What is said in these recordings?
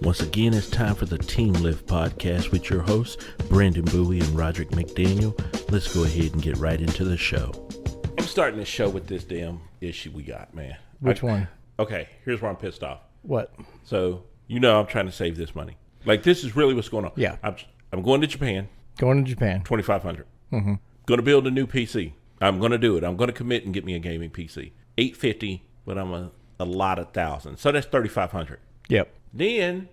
Once again, it's time for the Team Lift podcast with your hosts, Brandon Bowie and Roderick McDaniel. Let's go ahead and get right into the show. I'm starting this show with this damn issue we got, man. Which one? Okay, here's where I'm pissed off. What? So, I'm trying to save this money. Like, this is really what's going on. Yeah. I'm going to Japan. Going to Japan. $2,500. Mm-hmm. Going to build a new PC. I'm going to do it. I'm going to commit and get me a gaming PC. $850, but I'm a lot of thousands. So that's $3,500. Yep. Then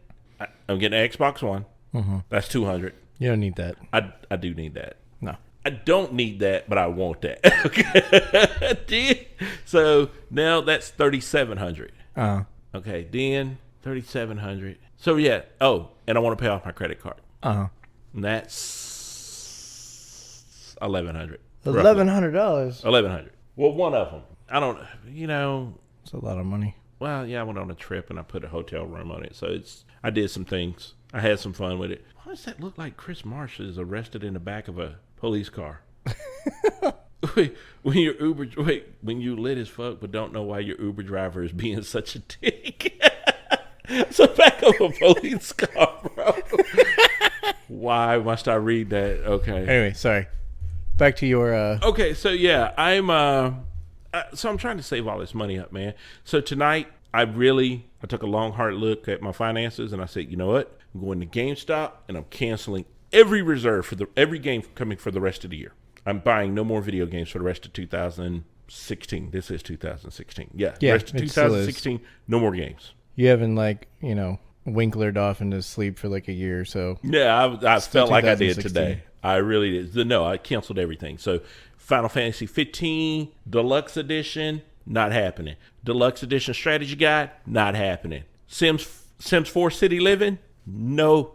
I'm getting an Xbox One. Mm-hmm. That's $200. You don't need that. I do need that. No. I don't need that, but I want that. Okay. So now that's $3,700. Okay. Then $3,700. So yeah. Oh, and I want to pay off my credit card. And that's $1,100. $1,100. $1,100. Well, one of them. I don't. It's a lot of money. Well, yeah, I went on a trip and I put a hotel room on it. So I did some things. I had some fun with it. Why does that look like Chris Marsh is arrested in the back of a police car? when you lit as fuck but don't know why your Uber driver is being such a dick. It's the back of a police car, bro. Why must I read that? Okay. Anyway, sorry. Back to your... Okay, so yeah, I'm trying to save all this money up, man. So tonight, I took a long, hard look at my finances, and I said, you know what? I'm going to GameStop, and I'm canceling every reserve for every game coming for the rest of the year. I'm buying no more video games for the rest of 2016. This is 2016. Yeah, the rest of 2016, no more games. You haven't, winklered off into sleep for like a year or so. Yeah, I felt like I did today. I really did. No, I canceled everything. So Final Fantasy 15 Deluxe Edition, not happening. Deluxe Edition Strategy Guide, not happening. Sims 4 City Living, no,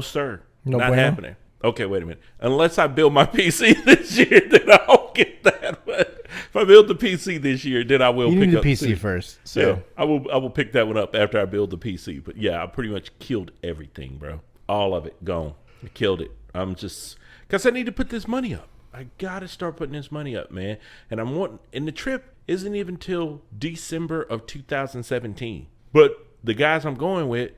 sir. No not bueno? happening. Okay, wait a minute. Unless I build my PC this year, then I'll get that. But if I build the PC this year, then I will pick up the PC first. So yeah, I will pick that one up after I build the PC. But yeah, I pretty much killed everything, bro. All of it gone. I killed it. I'm just because I need to put this money up. I gotta start putting this money up, man. And the trip isn't even till December of 2017. But the guys I'm going with,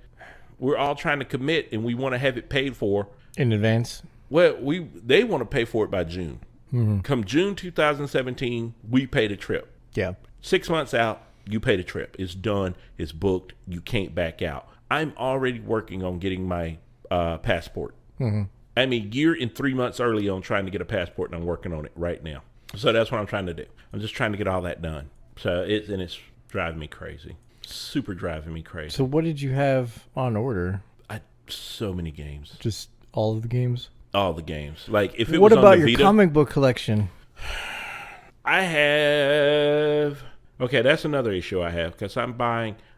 we're all trying to commit, and we want to have it paid for in advance. Well, they want to pay for it by June. Mm-hmm. Come June 2017, we pay the trip. Yeah. 6 months out, you pay the trip. It's done. It's booked. You can't back out. I'm already working on getting my passport. Mm-hmm. I'm a year and 3 months early on trying to get a passport, and I'm working on it right now. So that's what I'm trying to do. I'm just trying to get all that done. So it's driving me crazy. Super driving me crazy. So what did you have on order? So many games. Just all of the games? All the games. Like if it what was about on the your Vita, comic book collection? I have. Okay, that's another issue I have because I'm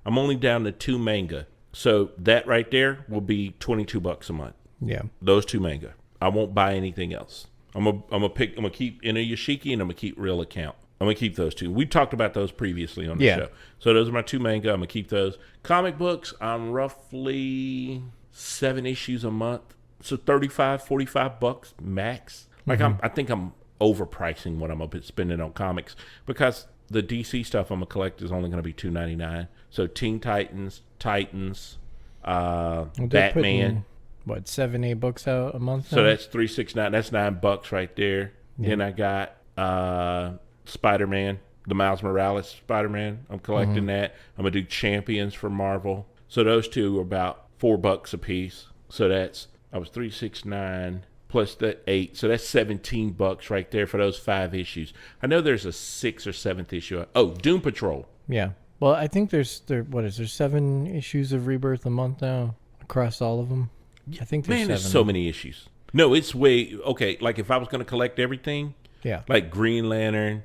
only down to 2 manga. So that right there will be $22 a month. Yeah. Those 2 manga. I won't buy anything else. I'm gonna keep Inuyashiki and I'm gonna keep Real Account. I'm gonna keep those 2. We talked about those previously on the show. So those are my 2 manga. I'm gonna keep those. Comic books, I'm roughly 7 issues a month. So $35, $45 max. Like I think I'm overpricing what I'm gonna be spending on comics because the DC stuff I'm gonna collect is only gonna be $2.99. So Teen Titans, Batman. What, 7-8 books out a month? So that's $369. That's $9 right there. Yeah. Then I got Spider-Man, the Miles Morales Spider-Man. I'm collecting that. I'm gonna do Champions for Marvel. So those 2 are about $4 a piece. So I was $369 plus that 8. So that's $17 right there for those 5 issues. I know there's a 6th or 7th issue. Oh, Doom Patrol. Yeah. Well, I think there's 7 issues of Rebirth a month now across all of them. I think there's 7. There's so many issues. No, it's okay. Like if I was going to collect everything, like Green Lantern,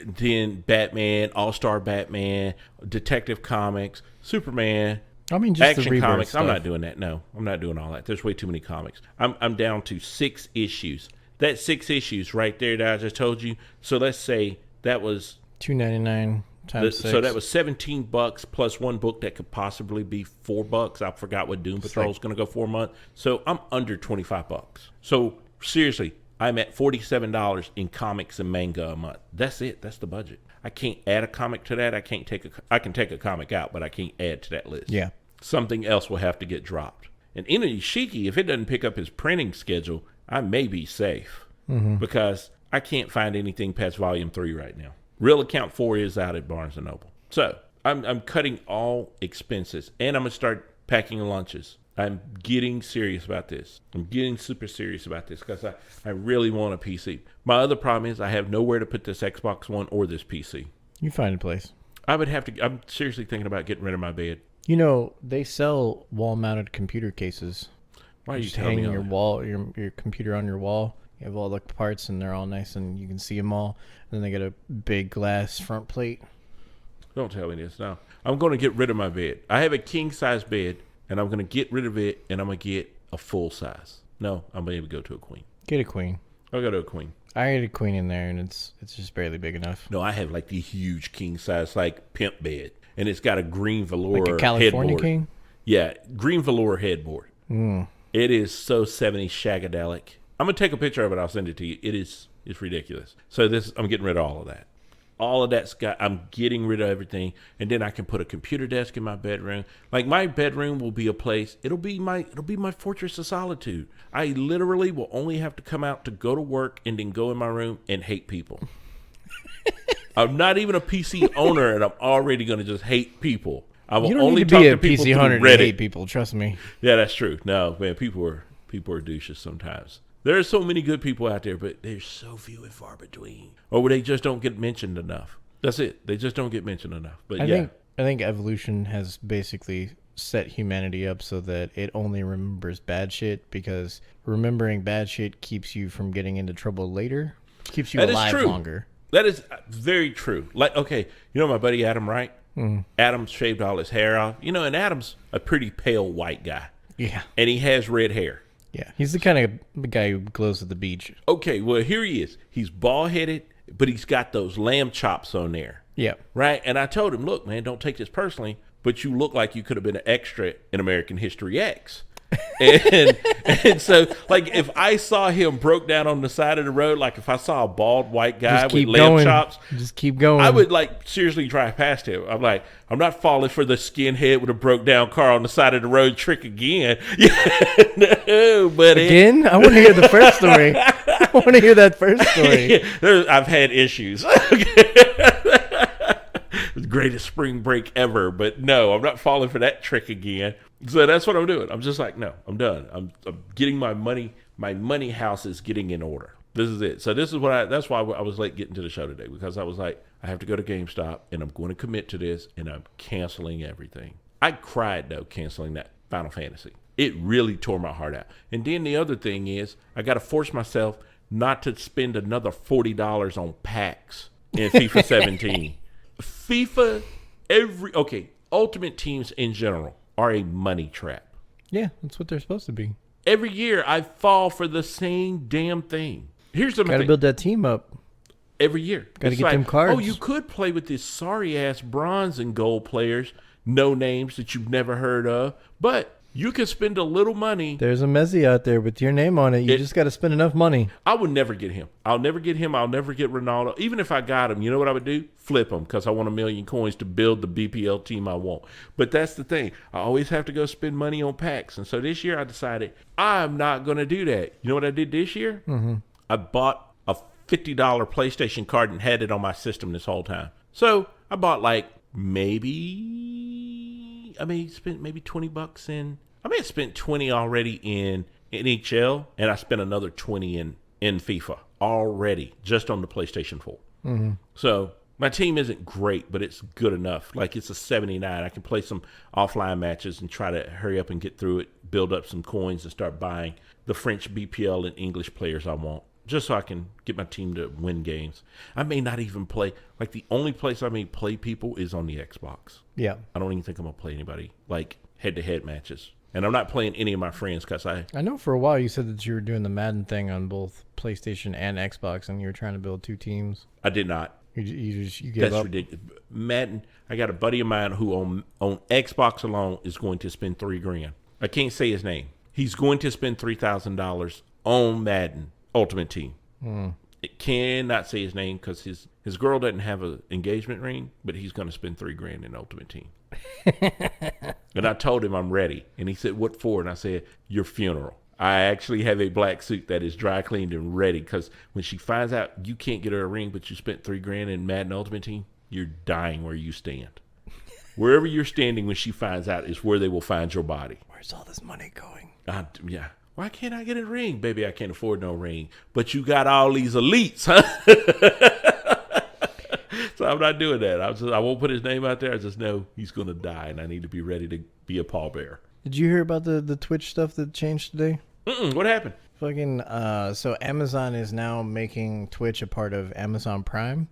then Batman, All-Star Batman, Detective Comics, Superman, just Action the Comics. stuff. I'm not doing that. No, I'm not doing all that. There's way too many comics. I'm down to 6 issues. That 6 issues right there that I just told you. So let's say that was $2.99 times 6. So that was $17 plus 1 book that could possibly be $4. I forgot what Doom Patrol is going to go for a month. So I'm under $25. So seriously, I'm at $47 in comics and manga a month. That's it. That's the budget. I can't add a comic to that. I can take a comic out, but I can't add to that list. Yeah. something else will have to get dropped. And Inuyashiki, if it doesn't pick up his printing schedule, I may be safe because I can't find anything past volume 3 right now. Real Account 4 is out at Barnes & Noble. So I'm cutting all expenses, and I'm going to start packing lunches. I'm getting serious about this. I'm getting super serious about this because I really want a PC. My other problem is I have nowhere to put this Xbox One or this PC. You find a place. I would have to. I'm seriously thinking about getting rid of my bed. You know, they sell wall-mounted computer cases. Why are you just telling me hanging all your that? wall, your computer on your wall? You have all the parts, and they're all nice, and you can see them all. And then they got a big glass front plate. Don't tell me this. No. I'm going to get rid of my bed. I have a king-size bed, and I'm going to get rid of it, and I'm going to get a full size. No, I'm going to go to a queen. Get a queen. I'll go to a queen. I had a queen in there, and it's just barely big enough. No, I have like the huge king-size, like, pimp bed. And it's got a green velour Like a California headboard. king? Yeah, green velour headboard. It is so 70s shagadelic. I'm going to take a picture of it. I'll send it to you. It's ridiculous. So I'm getting rid of all of that. All of that's I'm getting rid of everything. And then I can put a computer desk in my bedroom. Like my bedroom will be a place. It'll be my fortress of solitude. I literally will only have to come out to go to work and then go in my room and hate people. I'm not even a PC owner, and I'm already going to just hate people. I will You don't only need to talk be to a people PC through hunter to Reddit. hate people. Trust me. Yeah, that's true. No, man, people are douches sometimes. There are so many good people out there, but there's so few and far between. Or they just don't get mentioned enough. That's it. They just don't get mentioned enough. But I think evolution has basically set humanity up so that it only remembers bad shit, because remembering bad shit keeps you from getting into trouble later. Keeps you That is alive true. longer. That is very true. Like, okay, you know my buddy Adam, right? Adam shaved all his hair off. You know, and Adam's a pretty pale white guy. Yeah. And he has red hair. Yeah. He's the kind of guy who glows at the beach. Okay, well, here he is. He's bald-headed, but he's got those lamb chops on there. Yeah. Right? And I told him, look, man, don't take this personally, but you look like you could have been an extra in American History X. and so, like, if I saw him broke down on the side of the road, like if I saw a bald white guy with lamb chops, just keep going. I would, like, seriously drive past him. I'm like, I'm not falling for the skinhead with a broke down car on the side of the road trick again. No, buddy. Again? I want to hear the first story. I want to hear that first story. I've had issues. The greatest spring break ever, but no, I'm not falling for that trick again. So that's what I'm doing. I'm just like, no, I'm done. I'm getting my money house is getting in order. This is it. So this is that's why I was late getting to the show today, because I was like, I have to go to GameStop and I'm going to commit to this, and I'm canceling everything. I cried though, canceling that Final Fantasy. It really tore my heart out. And then the other thing is, I got to force myself not to spend another $40 on packs in FIFA 17. Ultimate Teams in general are a money trap. Yeah, that's what they're supposed to be. Every year I fall for the same damn thing. Here's the Got to thing. build that team up. Every year. Got to It's get them cards. Oh, you could play with these sorry-ass bronze and gold players, no names that you've never heard of, but you can spend a little money. There's a Messi out there with your name on it. You just got to spend enough money. I would never get him. I'll never get him. I'll never get Ronaldo. Even if I got him, you know what I would do? Flip him, because I want 1 million coins to build the BPL team I want. But that's the thing. I always have to go spend money on packs. And so this year I decided I'm not going to do that. You know what I did this year? Mm-hmm. I bought a $50 PlayStation card and had it on my system this whole time. So I bought like spent maybe $20 in. I may have spent 20 already in NHL, and I spent another 20 in FIFA already, just on the PlayStation 4. Mm-hmm. So my team isn't great, but it's good enough. Like, it's a 79. I can play some offline matches and try to hurry up and get through it, build up some coins, and start buying the French BPL and English players I want, just so I can get my team to win games. I may not even play. Like, the only place I may play people is on the Xbox. Yeah. I don't even think I'm going to play anybody, like, head-to-head matches. And I'm not playing any of my friends because I know for a while you said that you were doing the Madden thing on both PlayStation and Xbox, and you were trying to build 2 teams. I did not. You gave That's up? ridiculous. Madden, I got a buddy of mine who on Xbox alone is going to spend $3,000. I can't say his name. He's going to spend $3,000 on Madden Ultimate Team. It cannot say his name because his girl doesn't have an engagement ring, but he's going to spend $3,000 in Ultimate Team. And I told him I'm ready. And he said, what for? And I said, your funeral. I actually have a black suit that is dry cleaned and ready, because when she finds out you can't get her a ring, but you spent $3,000 in Madden Ultimate Team, you're dying where you stand. Wherever you're standing when she finds out is where they will find your body. Where's all this money going? Yeah. Why can't I get a ring? Baby, I can't afford no ring. But you got all these elites, huh? So I'm not doing that. I won't put his name out there. I just know he's going to die, and I need to be ready to be a pallbearer. Did you hear about the Twitch stuff that changed today? What happened? Fucking, so Amazon is now making Twitch a part of Amazon Prime.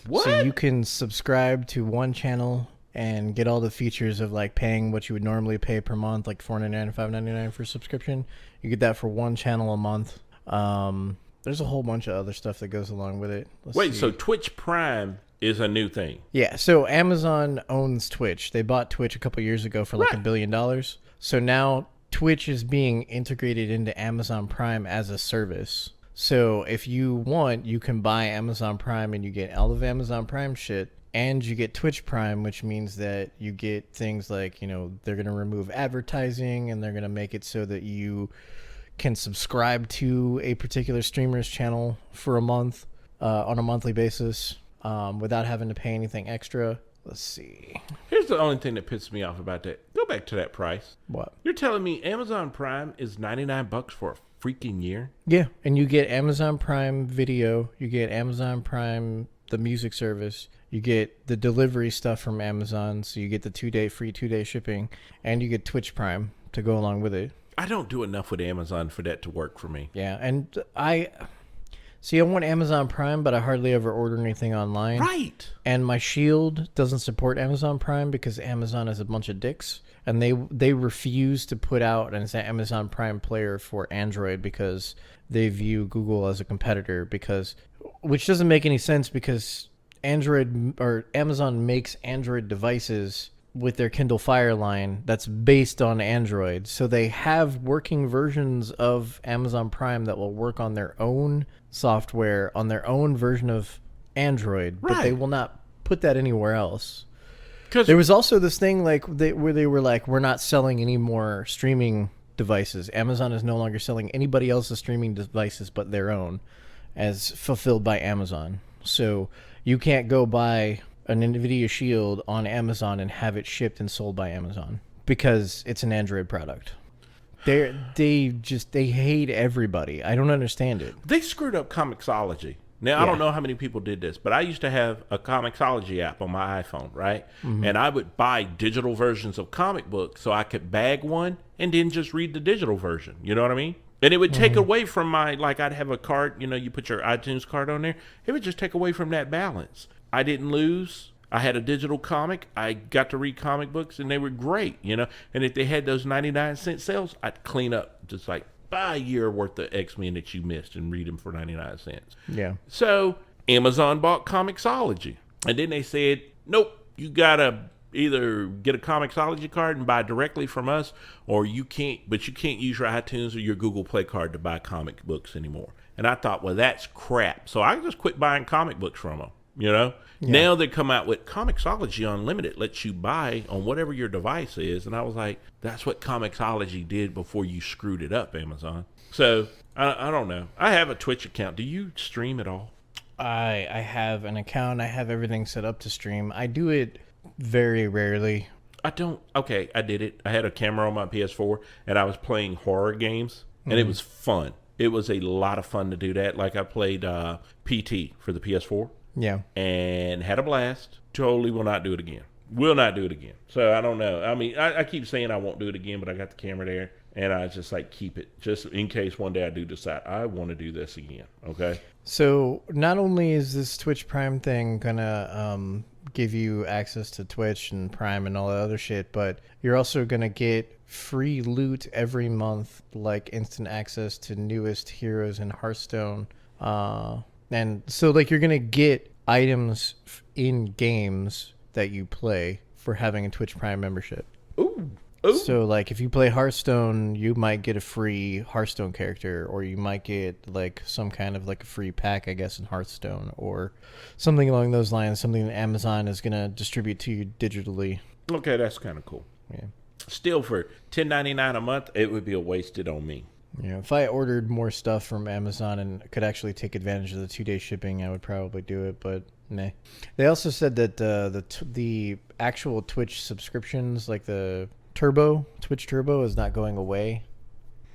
What? So you can subscribe to one channel and get all the features of like paying what you would normally pay per month, like $4.99, $5.99 for subscription. You get that for one channel a month. There's a whole bunch of other stuff that goes along with it. Wait, so Twitch Prime is a new thing? Yeah, so Amazon owns Twitch. They bought Twitch a couple years ago for like $1 billion. So now Twitch is being integrated into Amazon Prime as a service. So if you want, you can buy Amazon Prime and you get all of Amazon Prime shit, and you get Twitch Prime, which means that you get things like, you know, they're going to remove advertising, and they're going to make it so that you can subscribe to a particular streamer's channel for a month on a monthly basis without having to pay anything extra. Let's see. Here's the only thing that pisses me off about that. Go back to that price. What? You're telling me Amazon Prime is $99 for a freaking year? Yeah, and you get Amazon Prime Video, you get Amazon Prime, the music service, you get the delivery stuff from Amazon, so you get the free 2-day shipping, and you get Twitch Prime to go along with it. I don't do enough with Amazon for that to work for me. Yeah, and I want Amazon Prime, but I hardly ever order anything online. Right. And my Shield doesn't support Amazon Prime because Amazon is a bunch of dicks. And they refuse to put out an Amazon Prime player for Android because they view Google as a competitor, which doesn't make any sense, because Amazon makes Android devices with their Kindle Fire line that's based on Android. So they have working versions of Amazon Prime that will work on their own software, on their own version of Android, but they will not put that anywhere else. There was also this thing where they were like, we're not selling any more streaming devices. Amazon is no longer selling anybody else's streaming devices but their own, as fulfilled by Amazon. So you can't go buy an NVIDIA Shield on Amazon and have it shipped and sold by Amazon because it's an Android product. They hate everybody. I don't understand it. They screwed up Comixology. Now, I don't know how many people did this, but I used to have a Comixology app on my iPhone, right? Mm-hmm. And I would buy digital versions of comic books so I could bag one and then just read the digital version. You know what I mean? And it would take away from I'd have a card, you put your iTunes card on there. It would just take away from that balance. I didn't lose. I had a digital comic. I got to read comic books, and they were great, And if they had those 99-cent sales, I'd clean up, just like buy a year worth of X-Men that you missed and read them for 99 cents. Yeah. So Amazon bought Comixology, and then they said, nope, you got to either get a Comixology card and buy directly from us, or you can't use your iTunes or your Google Play card to buy comic books anymore. And I thought, well, that's crap. So I just quit buying comic books from them, Yeah. Now they come out with Comixology Unlimited, lets you buy on whatever your device is. And I was like, that's what Comixology did before you screwed it up, Amazon. So I don't know. I have a Twitch account. Do you stream at all? I have an account. I have everything set up to stream. I do it very rarely. I don't. Okay, I did it. I had a camera on my PS4 and I was playing horror games, and it was fun. It was a lot of fun to do that. Like I played PT for the PS4. Yeah. And had a blast. Totally will not do it again. Will not do it again. So I don't know. I mean, I keep saying I won't do it again, but I got the camera there, and I just keep it just in case one day I do decide I want to do this again. Okay. So not only is this Twitch Prime thing gonna give you access to Twitch and Prime and all that other shit, but you're also gonna get free loot every month, like instant access to newest heroes in Hearthstone. And so, you're going to get items in games that you play for having a Twitch Prime membership. Ooh. So, if you play Hearthstone, you might get a free Hearthstone character, or you might get, some kind of, a free pack, I guess, in Hearthstone, or something along those lines, something that Amazon is going to distribute to you digitally. Okay, that's kind of cool. Yeah. Still, for $10.99 a month, it would be wasted on me. Yeah, if I ordered more stuff from Amazon and could actually take advantage of the 2-day shipping, I would probably do it, but nah. They also said that the actual Twitch subscriptions, like the Twitch Turbo, is not going away.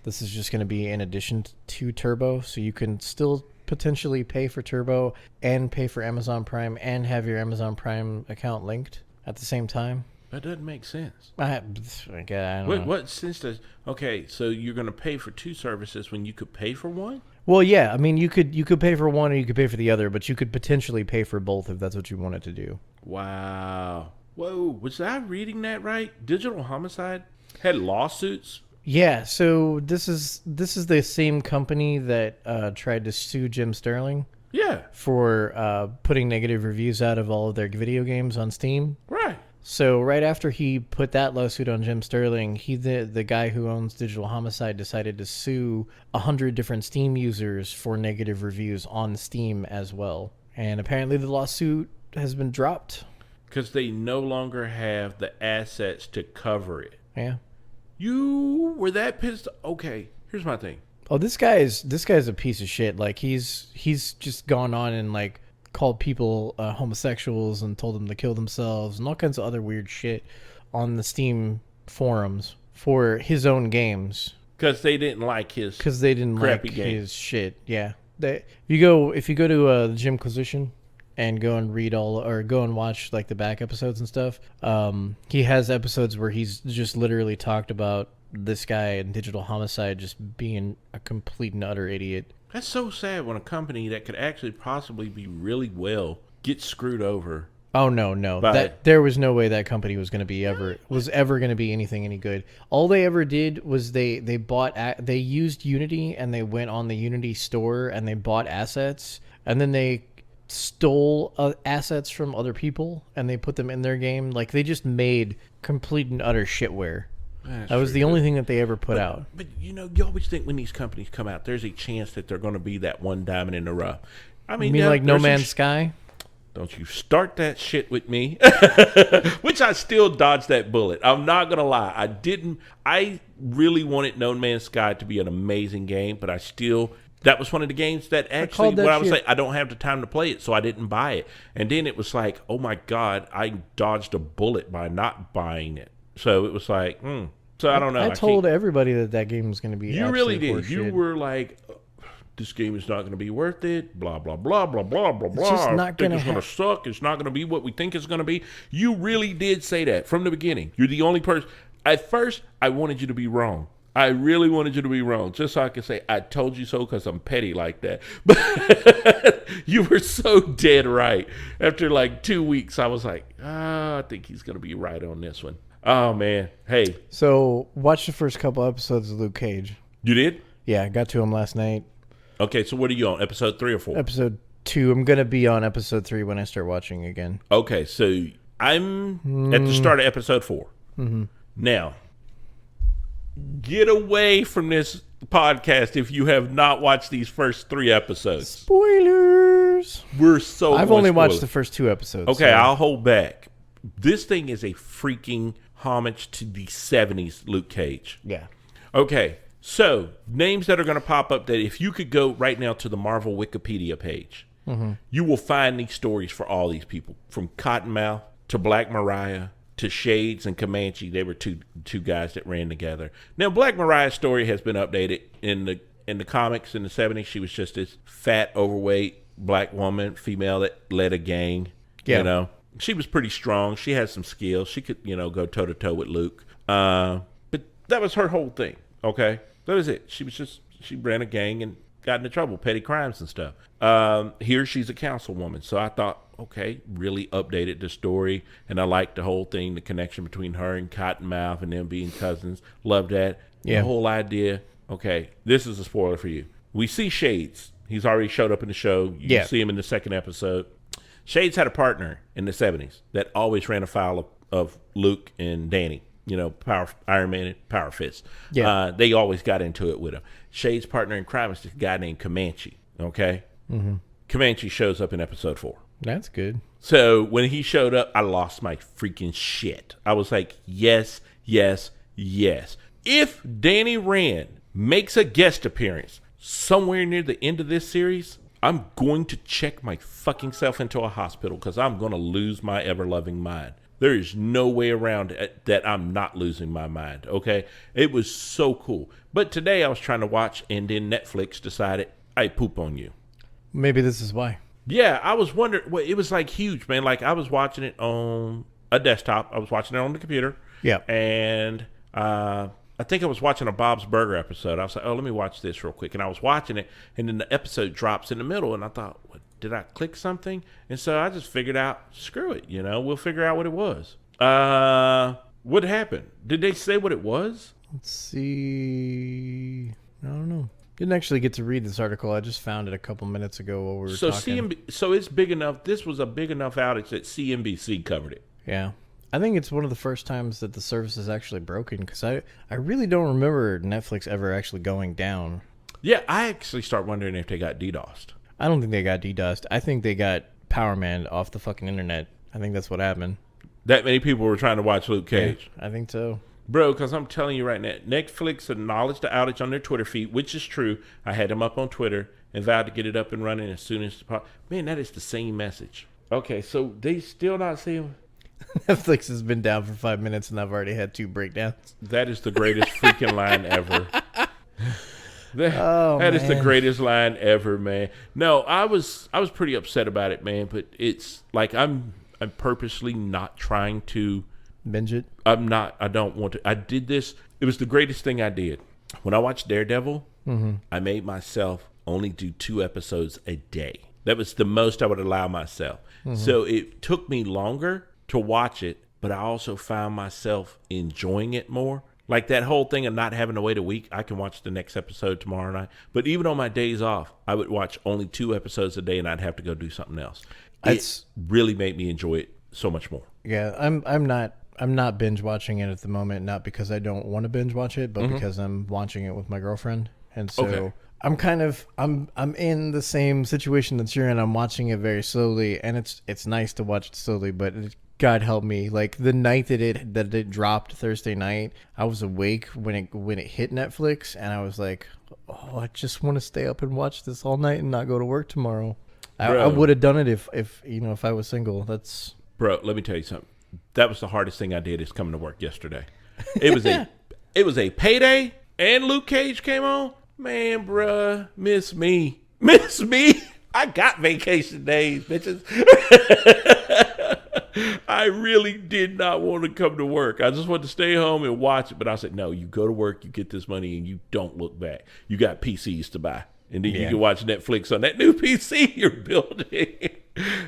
This is just going to be in addition to Turbo, so you can still potentially pay for Turbo and pay for Amazon Prime and have your Amazon Prime account linked at the same time. That doesn't make sense. I don't know. What sense does... Okay, so you're going to pay for two services when you could pay for one? Well, yeah. I mean, you could pay for one or you could pay for the other, but you could potentially pay for both if that's what you wanted to do. Wow. Whoa, was I reading that right? Digital Homicide had lawsuits? Yeah, so this is the same company that tried to sue Jim Sterling. Yeah. For putting negative reviews out of all of their video games on Steam. Right. So right after he put that lawsuit on Jim Sterling, the guy who owns Digital Homicide decided to sue 100 different Steam users for negative reviews on Steam as well. And apparently the lawsuit has been dropped. Because they no longer have the assets to cover it. Yeah. You were that pissed? Okay, here's my thing. Oh, this guy's a piece of shit. Like he's just gone on and like called people homosexuals and told them to kill themselves and all kinds of other weird shit on the Steam forums for his own games. Because they didn't like his his shit. Yeah. If you go to the Jimquisition and go and watch like the back episodes and stuff, he has episodes where he's just literally talked about this guy and Digital Homicide just being a complete and utter idiot. That's so sad when a company that could actually possibly be really well gets screwed over. Oh no. There was no way that company was going to be anything any good. All they ever did was they used Unity and they went on the Unity store and they bought assets and then they stole assets from other people and they put them in their game. Like they just made complete and utter shitware. That was the only thing that they ever put out. But, you always think when these companies come out, there's a chance that they're going to be that one diamond in the rough. I mean, you mean like No Man's Sky? Don't you start that shit with me. Which I still dodged that bullet. I'm not going to lie. I really wanted No Man's Sky to be an amazing game, but that was one of the games that actually, what I was saying, I don't have the time to play it, so I didn't buy it. And then it was like, oh my God, I dodged a bullet by not buying it. So it was like, So I don't know. I told everybody that game was going to be. You really did. You were like, this game is not going to be worth it. Blah blah blah blah blah blah blah. It's just not going to. It's going to suck. It's not going to be what we think it's going to be. You really did say that from the beginning. You're the only person. At first, I wanted you to be wrong. I really wanted you to be wrong, just so I could say I told you so because I'm petty like that. But you were so dead right. After like 2 weeks, I was like, I think he's going to be right on this one. Oh, man. Hey. So, watch the first couple episodes of Luke Cage. You did? Yeah, I got to him last night. Okay, so what are you on? Episode 3 or 4? Episode 2. I'm going to be on episode 3 when I start watching again. Okay, so I'm at the start of episode 4. Mm-hmm. Now, get away from this podcast if you have not watched these first 3 episodes. Spoilers! I've only watched the first 2 episodes. Okay, so I'll hold back. This thing is a freaking homage to the 70s Luke Cage. Yeah. Okay, so names that are going to pop up that if you could go right now to the Marvel Wikipedia page, you will find these stories for all these people. From Cottonmouth to Black Mariah to Shades and Comanche. They were two guys that ran together. Now, Black Mariah's story has been updated. In the comics in the 70s, she was just this fat, overweight black woman, female that led a gang, She was pretty strong. She had some skills. She could, go toe-to-toe with Luke. But that was her whole thing, okay? That was it. She ran a gang and got into trouble, petty crimes and stuff. Here she's a councilwoman. So I thought, okay, really updated the story. And I liked the whole thing, the connection between her and Cottonmouth and them being cousins. Loved that. Yeah. The whole idea. Okay, this is a spoiler for you. We see Shades. He's already showed up in the show. You see him in the second episode. Shades had a partner in the 70s that always ran afoul of Luke and Danny, Iron Man and Power Fist. Yeah. They always got into it with him. Shades' partner in crime is this guy named Comanche, okay? Mm-hmm. Comanche shows up in episode 4, That's good. So when he showed up, I lost my freaking shit. I was like, yes, yes, yes. If Danny Rand makes a guest appearance somewhere near the end of this series, I'm going to check my fucking self into a hospital because I'm going to lose my ever-loving mind. There is no way around it that I'm not losing my mind, okay? It was so cool. But today I was trying to watch, and then Netflix decided, I poop on you. Maybe this is why. Yeah, I was wondering. Well, it was like huge, man. Like I was watching it on a desktop. I was watching it on the computer. Yeah. And I think I was watching a Bob's Burger episode. I was like, oh, let me watch this real quick. And I was watching it, and then the episode drops in the middle, and I thought, what, did I click something? And so I just figured out, screw it, we'll figure out what it was. What happened? Did they say what it was? Let's see. I don't know. Didn't actually get to read this article. I just found it a couple minutes ago while we were talking. So it's big enough. This was a big enough outage that CNBC covered it. Yeah. I think it's one of the first times that the service is actually broken because I really don't remember Netflix ever actually going down. Yeah, I actually start wondering if they got DDoSed. I don't think they got DDoSed. I think they got Powerman off the fucking internet. I think that's what happened. That many people were trying to watch Luke Cage. Yeah, I think so. Bro, because I'm telling you right now, Netflix acknowledged the outage on their Twitter feed, which is true. I had them up on Twitter and vowed to get it up and running as soon as possible. Man, that is the same message. Okay, so they still not seeing... Netflix has been down for 5 minutes and I've already had 2 breakdowns. That is the greatest freaking line ever. That is the greatest line ever, man. No, I was pretty upset about it, man, but it's like I'm purposely not trying to binge it. I don't want to. I did this. It was the greatest thing I did. When I watched Daredevil, I made myself only do 2 episodes a day. That was the most I would allow myself. So it took me longer to watch it, but I also found myself enjoying it more. Like that whole thing of not having to wait a week. I can watch the next episode tomorrow night. But even on my days off, I would watch only 2 episodes a day and I'd have to go do something else. It really made me enjoy it so much more. Yeah, I'm not binge watching it at the moment, not because I don't want to binge watch it, but because I'm watching it with my girlfriend. And so I'm kind of I'm in the same situation that you're in. I'm watching it very slowly, and it's nice to watch it slowly, but God help me, like the night that it dropped Thursday night, I was awake when it hit Netflix, and I was like, oh, I just want to stay up and watch this all night and not go to work tomorrow. I would have done it if I was single. That's bro. Let me tell you something. That was the hardest thing I did is coming to work yesterday. It was a payday, and Luke Cage came on. Man, bruh, miss me. I got vacation days, bitches. I really did not want to come to work. I just wanted to stay home and watch it. But I said, no, you go to work, you get this money, and you don't look back. You got PCs to buy. And then you can watch Netflix on that new PC you're building.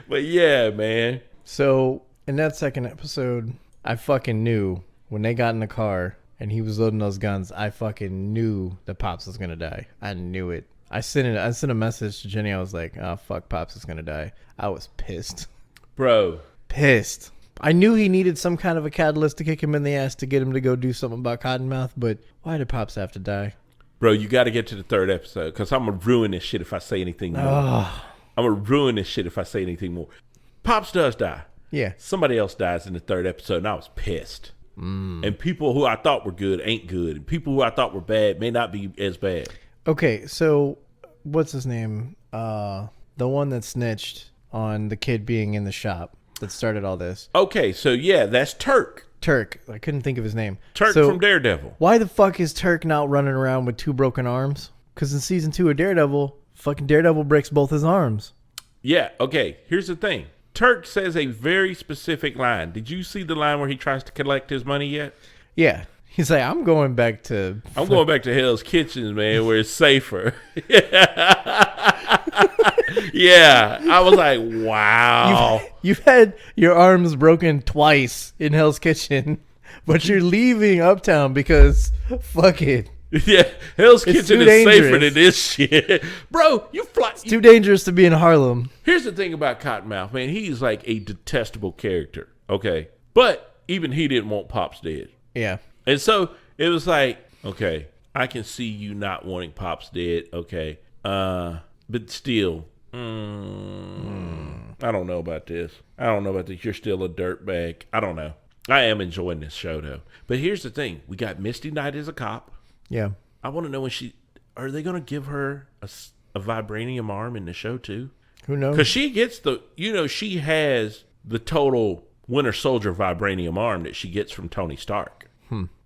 But yeah, man. So in that second episode, I fucking knew when they got in the car and he was loading those guns, I fucking knew that Pops was going to die. I knew it. I sent a message to Jenny. I was like, oh, fuck, Pops is going to die. I was pissed. Bro. Pissed. I knew he needed some kind of a catalyst to kick him in the ass to get him to go do something about Cottonmouth, but why did Pops have to die? Bro, you got to get to the 3rd episode because I'm going to ruin this shit if I say anything more. I'm going to ruin this shit if I say anything more. Pops does die. Yeah. Somebody else dies in the 3rd episode, and I was pissed. And people who I thought were good ain't good. And people who I thought were bad may not be as bad. Okay, so what's his name? The one that snitched on the kid being in the shop that started all this. Okay, so yeah, that's Turk. I couldn't think of his name. Turk from Daredevil. Why the fuck is Turk not running around with 2 broken arms? Because in season 2 of Daredevil, fucking Daredevil breaks both his arms. Yeah, okay, here's the thing. Turk says a very specific line. Did you see the line where he tries to collect his money yet? Yeah. He's like, I'm going back to Hell's Kitchen, man, where it's safer. Yeah. I was like, wow. You've had your arms broken twice in Hell's Kitchen, but you're leaving Uptown because fuck it. Yeah, Hell's Kitchen is safer than this shit. Bro, It's too dangerous to be in Harlem. Here's the thing about Cottonmouth, man. He's like a detestable character, okay? But even he didn't want Pops dead. Yeah. And so it was like, okay, I can see you not wanting Pops dead, okay? But still, I don't know about this. You're still a dirtbag. I don't know. I am enjoying this show, though. But here's the thing. We got Misty Knight as a cop. Yeah. I want to know are they going to give her a vibranium arm in the show, too? Who knows? Because she gets she has the total Winter Soldier vibranium arm that she gets from Tony Stark.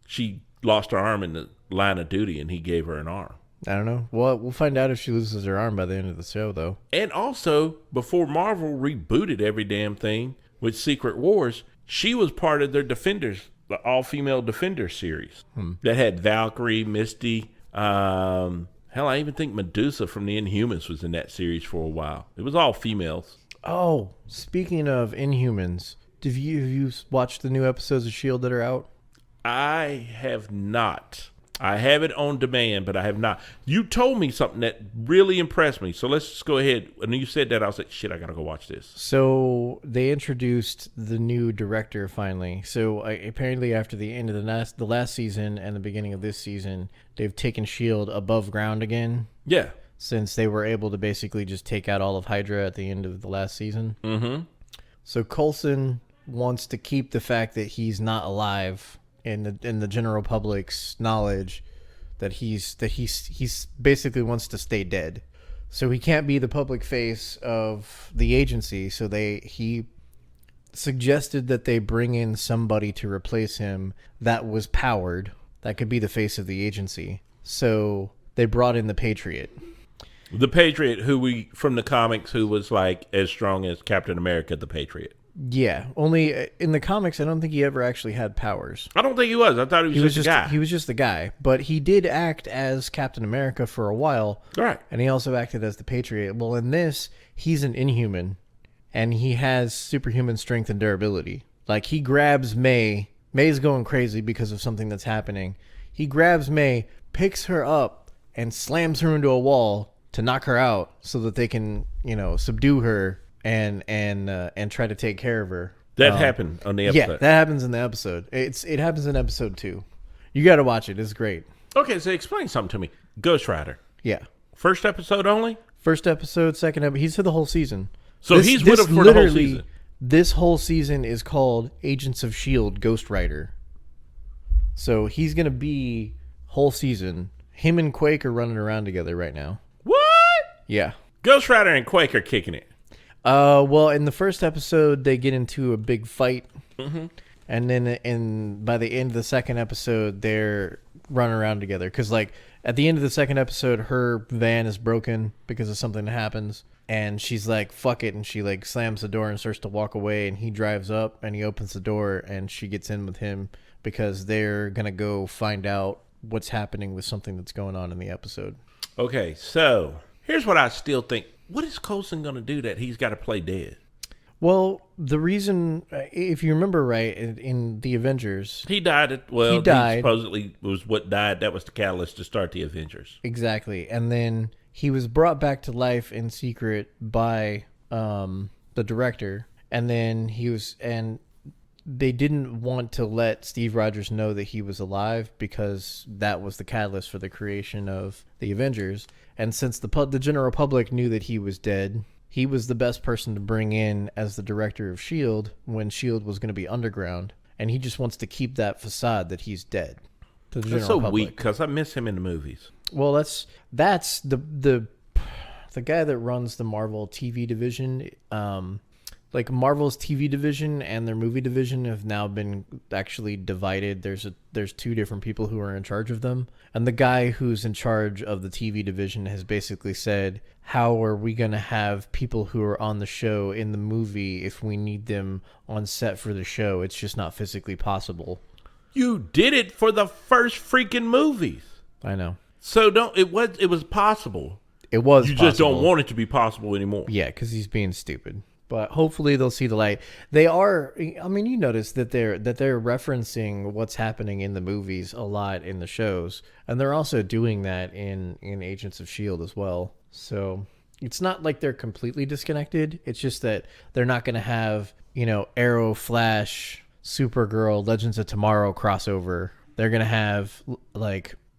She lost her arm in the line of duty, and he gave her an arm. I don't know. Well, we'll find out if she loses her arm by the end of the show, though. And also, before Marvel rebooted every damn thing with Secret Wars, she was part of their Defenders, the all-female Defenders series that had Valkyrie, Misty. Hell, I even think Medusa from the Inhumans was in that series for a while. It was all females. Oh, speaking of Inhumans, have you watched the new episodes of S.H.I.E.L.D. that are out? I have not. I have it on demand, but I have not. You told me something that really impressed me, so let's just go ahead. When you said that, I was like, shit, I got to go watch this. So they introduced the new director finally. So apparently after the end of the last season and the beginning of this season, they've taken S.H.I.E.L.D. above ground again. Yeah. Since they were able to basically just take out all of Hydra at the end of the last season. Mm-hmm. So Coulson wants to keep the fact that he's not alive in the general public's knowledge, that he's basically wants to stay dead. So he can't be the public face of the agency. So he suggested that they bring in somebody to replace him that was powered, that could be the face of the agency. So they brought in the Patriot. The Patriot, from the comics, who was like as strong as Captain America, the Patriot. Yeah, only in the comics, I don't think he ever actually had powers. I don't think he was. I thought he was just a guy. He was just the guy, but he did act as Captain America for a while. Right. And he also acted as the Patriot. Well, in this, he's an Inhuman, and he has superhuman strength and durability. Like, he grabs May. May's going crazy because of something that's happening. He grabs May, picks her up, and slams her into a wall to knock her out so that they can, subdue her and try to take care of her. That happened on the episode. Yeah, that happens in the episode. It happens in episode 2. You got to watch it. It's great. Okay, so explain something to me. Ghost Rider. Yeah. First episode only? First episode, second episode. He's for the whole season. So he's with him for the whole season. This whole season is called Agents of S.H.I.E.L.D. Ghost Rider. So he's going to be whole season. Him and Quake are running around together right now. What? Yeah. Ghost Rider and Quake are kicking it. Well, in the first episode, they get into a big fight. Mm-hmm. And then by the end of the second episode, they're running around together. Because, at the end of the second episode, her van is broken because of something that happens. And she's like, fuck it. And she, slams the door and starts to walk away. And he drives up and he opens the door and she gets in with him because they're going to go find out what's happening with something that's going on in the episode. Okay, so here's what I still think. What is Coulson going to do that he's got to play dead? Well, the reason, if you remember right, in the Avengers... He died. He supposedly was what died. That was the catalyst to start the Avengers. Exactly. And then he was brought back to life in secret by the director. And then they didn't want to let Steve Rogers know that he was alive because that was the catalyst for the creation of the Avengers. And since the general public knew that he was dead, he was the best person to bring in as the director of S.H.I.E.L.D. when S.H.I.E.L.D. was going to be underground. And he just wants to keep that facade that he's dead to the general public. Weak because I miss him in the movies. Well, that's the guy that runs the Marvel TV division. Marvel's TV division and their movie division have now been actually divided. There's two different people who are in charge of them. And the guy who's in charge of the TV division has basically said, how are we going to have people who are on the show in the movie if we need them on set for the show? It's just not physically possible. You did it for the first freaking movies. I know. So it was possible. It was. You just don't want it to be possible anymore. Yeah, because he's being stupid. But hopefully they'll see the light. They are. I mean, you notice that they're referencing what's happening in the movies a lot in the shows, and they're also doing that in Agents of S.H.I.E.L.D. as well. So it's not like they're completely disconnected. It's just that they're not going to have Arrow, Flash, Supergirl, Legends of Tomorrow crossover. They're going to have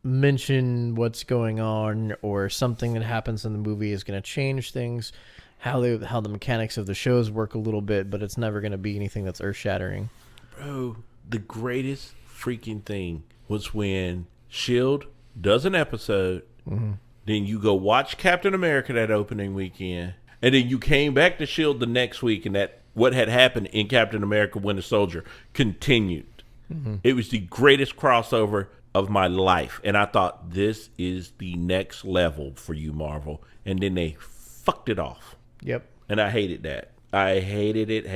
mention what's going on or something that happens in the movie is going to change things. how the mechanics of the shows work a little bit, but it's never going to be anything that's earth-shattering. Bro, the greatest freaking thing was when S.H.I.E.L.D. does an episode, then you go watch Captain America that opening weekend, and then you came back to S.H.I.E.L.D. the next week, and that what had happened in Captain America Winter Soldier continued. It was the greatest crossover of my life, and I thought, this is the next level for you, Marvel, and then they fucked it off. Yep. And I hated that. I hated it.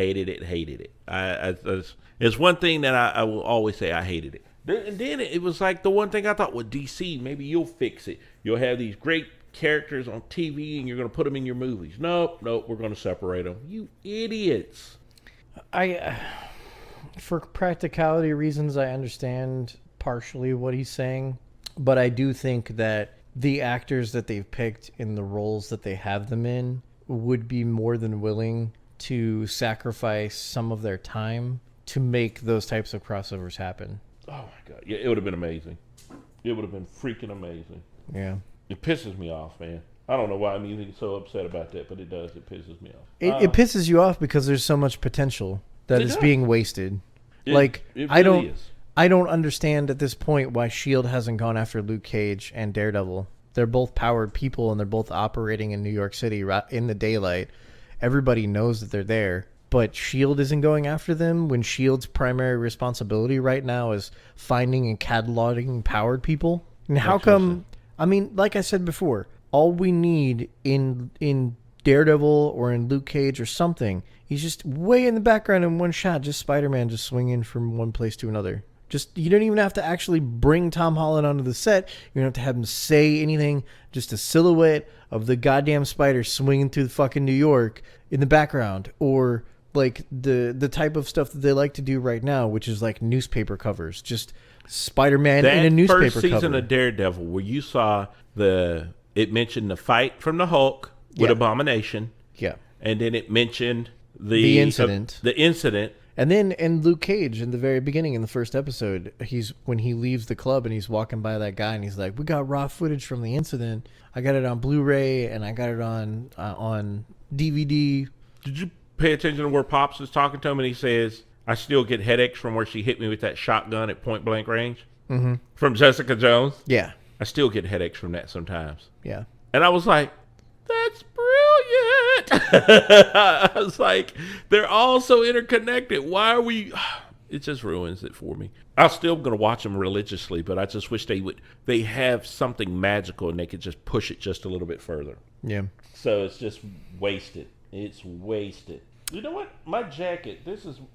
It's one thing that I will always say I hated it. And then it was like the one thing I thought, with DC, maybe you'll fix it. You'll have these great characters on TV and you're going to put them in your movies. Nope, we're going to separate them. You idiots. For practicality reasons, I understand partially what he's saying, but I do think that the actors that they've picked in the roles that they have them in would be more than willing to sacrifice some of their time to make those types of crossovers happen. Oh my God. Yeah, it would have been amazing. It would have been freaking amazing. Yeah. It pisses me off, man. I don't know why I'm even so upset about that, but it does. It pisses me off. It pisses you off because there's so much potential that is being wasted. It really is. I don't understand at this point why S.H.I.E.L.D. hasn't gone after Luke Cage and Daredevil. They're both powered people, and they're both operating in New York City in the daylight. Everybody knows that they're there, but S.H.I.E.L.D. isn't going after them when S.H.I.E.L.D.'s primary responsibility right now is finding and cataloging powered people. And how come... I mean, like I said before, all we need in Daredevil or in Luke Cage or something, he's just way in the background in one shot, just Spider-Man just swinging from one place to another. Just, you don't even have to actually bring Tom Holland onto the set. You don't have to have him say anything. Just a silhouette of the goddamn spider swinging through fucking New York in the background. Or like the type of stuff that they like to do right now, which is like newspaper covers. Just Spider-Man in a newspaper cover. That first season of Daredevil where you saw it mentioned the fight from the Hulk with Abomination. Yeah. And then it mentioned the incident. The incident. And then in Luke Cage, in the very beginning, in the first episode, when he leaves the club and he's walking by that guy and he's like, "We got raw footage from the incident. I got it on Blu-ray and I got it on DVD." Did you pay attention to where Pops is talking to him and he says, "I still get headaches from where she hit me with that shotgun at point blank range." Mm-hmm. From Jessica Jones. Yeah. I still get headaches from that sometimes. Yeah. And I was like, that's brilliant. I was like, they're all so interconnected. Why are we... It just ruins it for me. I'm still going to watch them religiously, but I just wish they have something magical and they could just push it just a little bit further. Yeah. So it's just wasted. It's wasted. You know what? My jacket,